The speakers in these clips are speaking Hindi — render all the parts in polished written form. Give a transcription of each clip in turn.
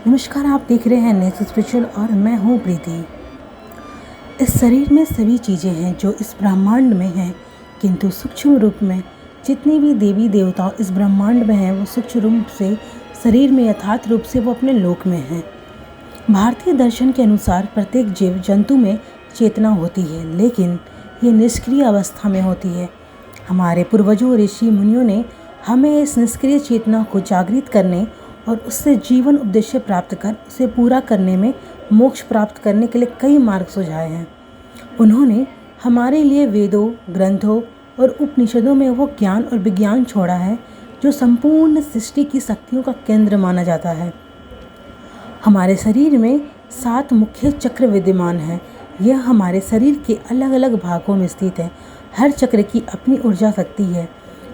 नमस्कार, आप देख रहे हैं नेक्स्ट स्पिरिचुअल और मैं हूँ प्रीति। इस शरीर में सभी चीज़ें हैं जो इस ब्रह्मांड में हैं, किंतु सूक्ष्म रूप में जितनी भी देवी देवता इस ब्रह्मांड में हैं वो सूक्ष्म रूप से शरीर में यथार्थ रूप से वो अपने लोक में हैं। भारतीय दर्शन के अनुसार प्रत्येक जीव जंतु में चेतना होती है, लेकिन ये निष्क्रिय अवस्था में होती है। हमारे पूर्वजों ऋषि मुनियों ने हमें इस निष्क्रिय चेतना को जागृत करने और उससे जीवन उद्देश्य प्राप्त कर उसे पूरा करने में मोक्ष प्राप्त करने के लिए कई मार्ग सुझाए हैं। उन्होंने हमारे लिए वेदों, ग्रंथों और उपनिषदों में वो ज्ञान और विज्ञान छोड़ा है जो संपूर्ण सृष्टि की शक्तियों का केंद्र माना जाता है। हमारे शरीर में 7 मुख्य चक्र विद्यमान हैं। यह हमारे शरीर के अलग अलग भागों में स्थित है। हर चक्र की अपनी ऊर्जा शक्ति है।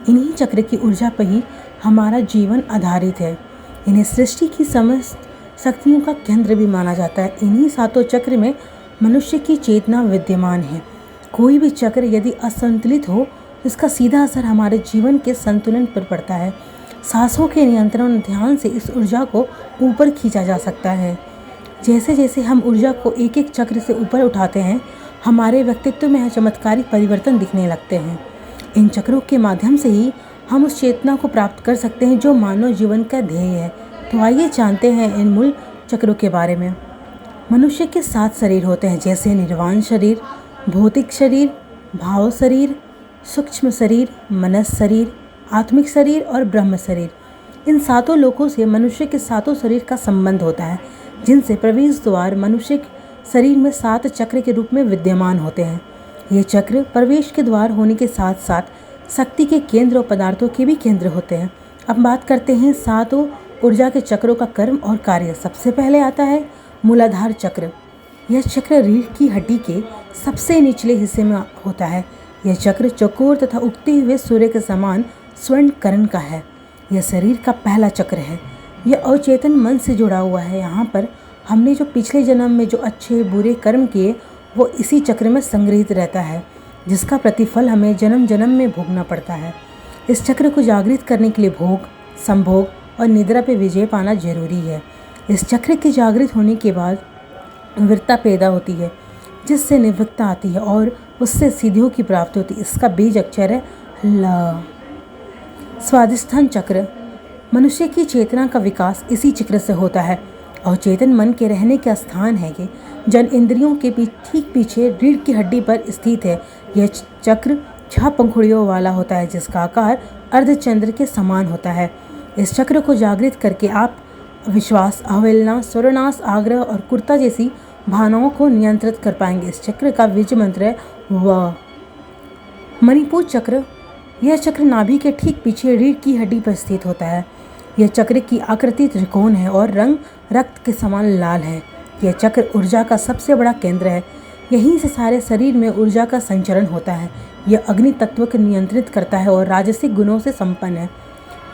इन्हीं चक्र की ऊर्जा पर ही हमारा जीवन आधारित है। इन्हें सृष्टि की समस्त शक्तियों का केंद्र भी माना जाता है। इन्हीं 7 चक्र में मनुष्य की चेतना विद्यमान है। कोई भी चक्र यदि असंतुलित हो, इसका सीधा असर हमारे जीवन के संतुलन पर पड़ता है। सांसों के नियंत्रण और ध्यान से इस ऊर्जा को ऊपर खींचा जा सकता है। जैसे जैसे हम ऊर्जा को एक एक चक्र से ऊपर उठाते हैं, हमारे व्यक्तित्व में चमत्कारिक परिवर्तन दिखने लगते हैं। इन चक्रों के माध्यम से ही हम उस चेतना को प्राप्त कर सकते हैं जो मानव जीवन का ध्येय है। तो आइए जानते हैं इन मूल चक्रों के बारे में। मनुष्य के 7 शरीर होते हैं, जैसे निर्वाण शरीर, भौतिक शरीर, भाव शरीर, सूक्ष्म शरीर, मनस शरीर, आत्मिक शरीर और ब्रह्म शरीर। इन 7 लोकों से मनुष्य के 7 शरीर का संबंध होता है, जिनसे प्रवेश द्वार मनुष्य के शरीर में 7 चक्र के रूप में विद्यमान होते हैं। ये चक्र प्रवेश के द्वार होने के साथ साथ शक्ति के केंद्र और पदार्थों के भी केंद्र होते हैं। अब बात करते हैं 7 ऊर्जा के चक्रों का कर्म और कार्य। सबसे पहले आता है मूलाधार चक्र। यह चक्र रीढ़ की हड्डी के सबसे निचले हिस्से में होता है। यह चक्र चौकोर तथा उगते हुए सूर्य के समान स्वर्ण कर्ण का है। यह शरीर का पहला चक्र है। यह अवचेतन मन से जुड़ा हुआ है। यहाँ पर हमने जो पिछले जन्म में जो अच्छे बुरे कर्म किए वो इसी चक्र में संग्रहित रहता है, जिसका प्रतिफल हमें जन्म जन्म में भोगना पड़ता है। इस चक्र को जागृत करने के लिए भोग, संभोग और निद्रा पे विजय पाना जरूरी है। इस चक्र के जागृत होने के बाद वीरता पैदा होती है, जिससे निवृत्ता आती है और उससे सिद्धियों की प्राप्ति होती है। इसका बीज अक्षर है ल। स्वाधिष्ठान चक्र। मनुष्य की चेतना का विकास इसी चक्र से होता है और चेतन मन के रहने का स्थान है। ये जन इंद्रियों के ठीक पीछे रीढ़ की हड्डी पर स्थित है। यह चक्र 6 पंखुड़ियों वाला होता है, जिसका आकार अर्धचंद्र के समान होता है। इस चक्र को जागृत करके आप विश्वास, अवहेलना, स्वरनाश, आग्रह और कुर्ता जैसी भावनाओं को नियंत्रित कर पाएंगे। इस चक्र का बीज मंत्र है व। मणिपुर चक्र। यह चक्र नाभि के ठीक पीछे रीढ़ की हड्डी पर स्थित होता है। यह चक्र की आकृति त्रिकोण है और रंग रक्त के समान लाल है। यह चक्र ऊर्जा का सबसे बड़ा केंद्र है। यहीं से सारे शरीर में ऊर्जा का संचरण होता है। यह अग्नि तत्व को नियंत्रित करता है और राजसिक गुणों से संपन्न है।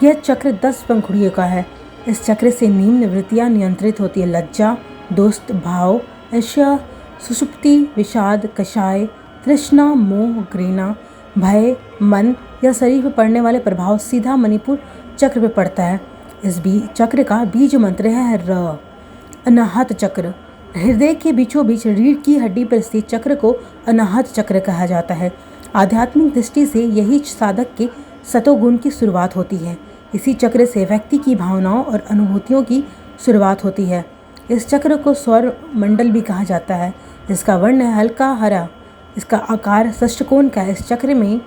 यह चक्र 10 पंखुड़ियों का है। इस चक्र से निम्न वृत्तियाँ नियंत्रित होती है: लज्जा, दोस्त, भाव, ईर्ष्या, सुषुप्ति, विषाद, कषाय, तृष्णा, मोह, घृणा, भय, मन। यह शरीर पर पड़ने वाले प्रभाव सीधा मणिपुर चक्र पर पड़ता है। इस चक्र का बीज मंत्र है र। अनाहत चक्र। हृदय के बीचों बीच रीढ़ की हड्डी पर स्थित चक्र को अनाहत चक्र कहा जाता है। आध्यात्मिक दृष्टि से यही साधक के सतोगुण की शुरुआत होती है। इसी चक्र से व्यक्ति की भावनाओं और अनुभूतियों की शुरुआत होती है। इस चक्र को स्वर मंडल भी कहा जाता है। इसका वर्ण है हल्का हरा। इसका आकार षष्ठकोण का है। इस चक्र में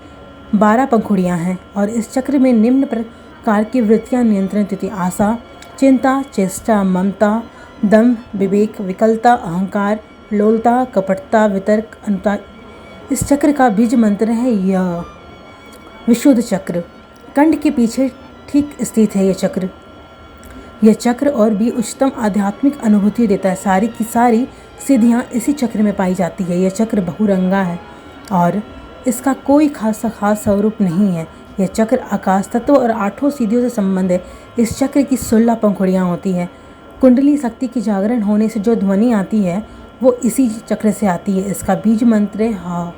12 पंखुड़ियाँ हैं और इस चक्र में निम्न प्रकार की वृत्तियाँ नियंत्रित होती हैं: आशा, चिंता, चेष्टा, ममता, दम, विवेक, विकलता, अहंकार, लोलता, कपटता, वितर्क, अनुता। इस चक्र का बीज मंत्र है यह। विशुद्ध चक्र। कंठ के पीछे ठीक स्थित है यह चक्र और भी उच्चतम आध्यात्मिक अनुभूति देता है। सारी की सारी सिद्धियाँ इसी चक्र में पाई जाती है। यह चक्र बहुरंगा है और इसका कोई खास स्वरूप नहीं है। यह चक्र आकाश तत्व और 8 सिद्धियों से संबंध है। इस चक्र की 16 पंखुड़ियाँ होती हैं। कुंडली शक्ति की जागरण होने से जो ध्वनि आती है वो इसी चक्र से आती है। इसका बीज मंत्र है हा।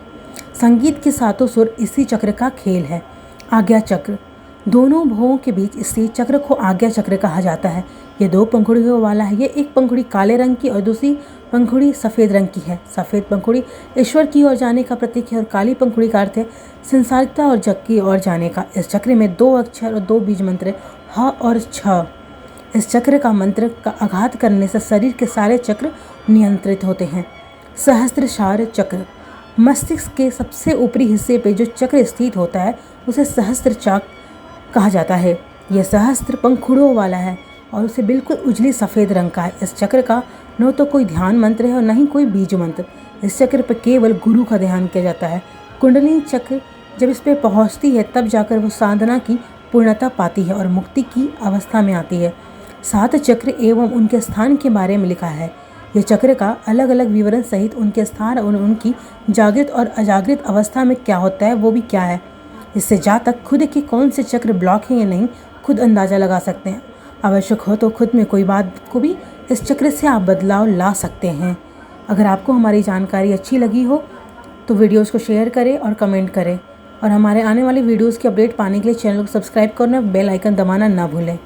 संगीत के 7 सुर इसी चक्र का खेल है। आज्ञा चक्र। दोनों भुवों के बीच स्थित चक्र को आज्ञा चक्र कहा जाता है। ये 2 पंखुड़ियों वाला है। ये एक पंखुड़ी काले रंग की और दूसरी पंखुड़ी सफ़ेद रंग की है। सफ़ेद पंखुड़ी ईश्वर की ओर जाने का प्रतीक है और काली पंखुड़ी का अर्थ है संसारिकता और जग की ओर जाने का। इस चक्र में 2 अक्षर और 2 बीज मंत्र ह और छ। इस चक्र का मंत्र का आघात करने से शरीर के सारे चक्र नियंत्रित होते हैं। सहस्त्रशार चक्र, मस्तिष्क के सबसे ऊपरी हिस्से पे जो चक्र स्थित होता है उसे सहस्त्र चक्र कहा जाता है। यह सहस्त्र पंखुड़ियों वाला है और उसे बिल्कुल उजली सफ़ेद रंग का है। इस चक्र का न तो कोई ध्यान मंत्र है और न ही कोई बीज मंत्र। इस चक्र पर केवल गुरु का ध्यान किया जाता है। कुंडलिनी चक्र जब इस पर पहुँचती है तब जाकर वो साधना की पूर्णता पाती है और मुक्ति की अवस्था में आती है। 7 चक्र एवं उनके स्थान के बारे में लिखा है। यह चक्र का अलग अलग विवरण सहित उनके स्थान और उनकी जागृत और अजागृत अवस्था में क्या होता है वो भी क्या है। इससे जातक खुद के कौन से चक्र ब्लॉक हैं या नहीं खुद अंदाज़ा लगा सकते हैं। आवश्यक हो तो खुद में कोई बात को भी इस चक्र से आप बदलाव ला सकते हैं। अगर आपको हमारी जानकारी अच्छी लगी हो तो वीडियोस को शेयर करें और कमेंट करें और हमारे आने वाले वीडियोस की अपडेट पाने के लिए चैनल को सब्सक्राइब करना, बेल आइकन दबाना ना भूलें।